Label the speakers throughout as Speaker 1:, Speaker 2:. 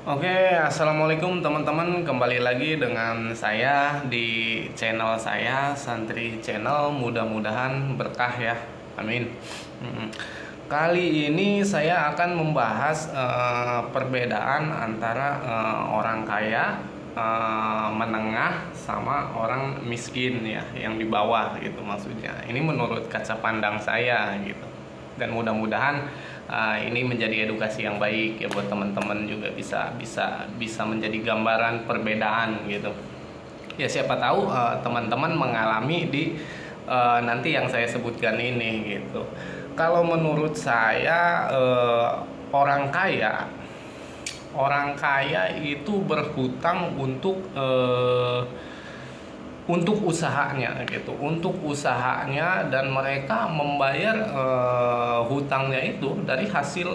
Speaker 1: Oke, assalamualaikum teman-teman. Kembali lagi dengan saya di channel saya, Santri Channel. Mudah-mudahan berkah ya, amin. Kali ini saya akan membahas perbedaan antara orang kaya, menengah, sama orang miskin ya, yang di bawah gitu maksudnya. Ini menurut kaca pandang saya gitu. Dan mudah-mudahan ini menjadi edukasi yang baik ya buat teman-teman, juga bisa menjadi gambaran perbedaan gitu. Ya siapa tahu teman-teman mengalami di nanti yang saya sebutkan ini gitu. Kalau menurut saya orang kaya itu berhutang untuk usahanya gitu, untuk usahanya, dan mereka membayar hutangnya itu dari hasil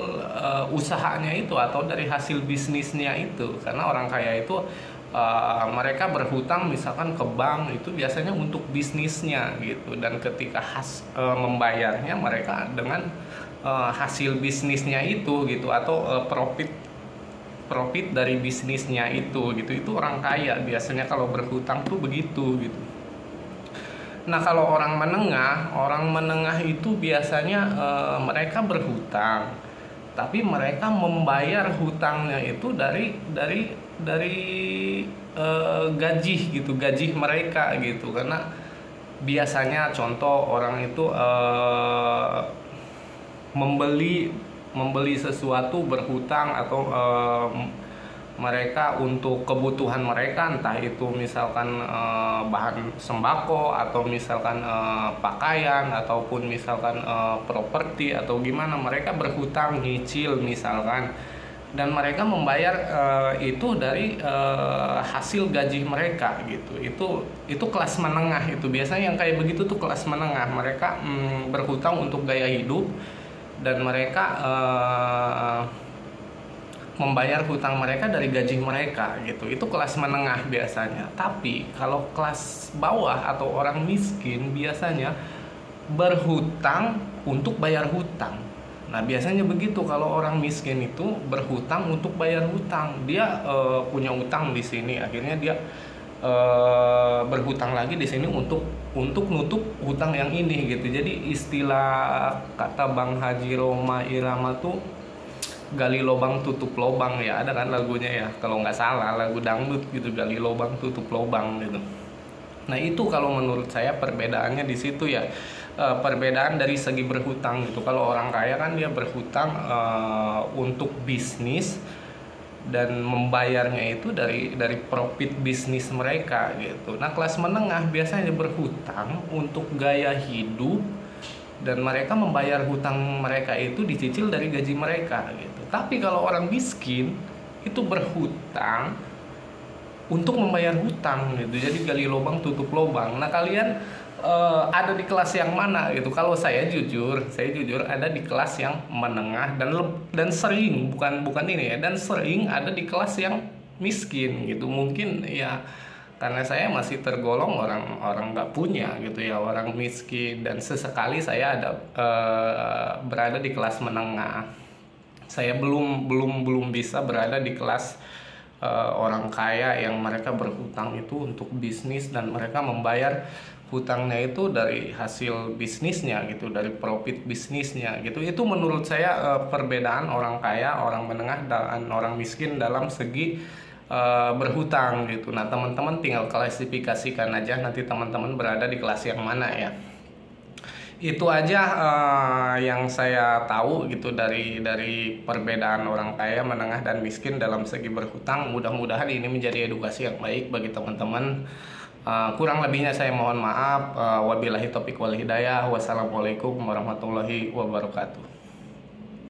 Speaker 1: usahanya itu atau dari hasil bisnisnya itu. Karena orang kaya itu mereka berhutang misalkan ke bank itu biasanya untuk bisnisnya gitu, dan ketika membayarnya mereka dengan hasil bisnisnya itu gitu, atau profit dari bisnisnya itu gitu. Itu orang kaya biasanya kalau berhutang tuh begitu gitu. Nah, kalau orang menengah itu biasanya mereka berhutang, tapi mereka membayar hutangnya itu dari gaji gitu, gaji mereka gitu. Karena biasanya contoh orang itu membeli sesuatu berhutang, atau mereka untuk kebutuhan mereka, entah itu misalkan bahan sembako, atau misalkan pakaian, ataupun misalkan properti atau gimana, mereka berhutang nyicil misalkan, dan mereka membayar itu dari hasil gaji mereka gitu. Itu kelas menengah. Itu biasanya yang kayak begitu tuh kelas menengah. Mereka berhutang untuk gaya hidup, dan mereka membayar hutang mereka dari gaji mereka gitu. Itu kelas menengah biasanya. Tapi kalau kelas bawah atau orang miskin biasanya berhutang untuk bayar hutang. Nah, biasanya begitu. Kalau orang miskin itu berhutang untuk bayar hutang. Dia punya utang di sini, akhirnya dia berhutang lagi di sini untuk nutup hutang yang ini gitu. Jadi istilah kata Bang Haji Roma Irama tuh gali lobang tutup lobang ya, ada kan lagunya ya kalau nggak salah, lagu dangdut gitu, gali lobang tutup lobang gitu. Nah, itu kalau menurut saya perbedaannya di situ ya. Perbedaan dari segi berhutang gitu. Kalau orang kaya kan dia berhutang untuk bisnis, dan membayarnya itu dari profit bisnis mereka gitu. Nah, kelas menengah biasanya berhutang untuk gaya hidup, dan mereka membayar hutang mereka itu dicicil dari gaji mereka gitu. Tapi kalau orang miskin itu berhutang untuk membayar hutang gitu. Jadi gali lubang tutup lubang. Nah, kalian ada di kelas yang mana gitu? Kalau saya jujur ada di kelas yang menengah, dan sering bukan ini ya, dan sering ada di kelas yang miskin gitu. Mungkin ya karena saya masih tergolong orang nggak punya gitu ya, orang miskin, dan sesekali saya ada berada di kelas menengah. Saya belum bisa berada di kelas orang kaya yang mereka berhutang itu untuk bisnis, dan mereka membayar hutangnya itu dari hasil bisnisnya gitu, dari profit bisnisnya gitu. Itu menurut saya perbedaan orang kaya, orang menengah, dan orang miskin dalam segi berhutang gitu. Nah, teman-teman tinggal klasifikasikan aja nanti teman-teman berada di kelas yang mana ya. Itu aja yang saya tahu gitu dari perbedaan orang kaya, menengah, dan miskin dalam segi berhutang. Mudah-mudahan ini menjadi edukasi yang baik bagi teman-teman. Kurang lebihnya saya mohon maaf. Wabillahi taufiq wal hidayah. Wassalamualaikum warahmatullahi wabarakatuh.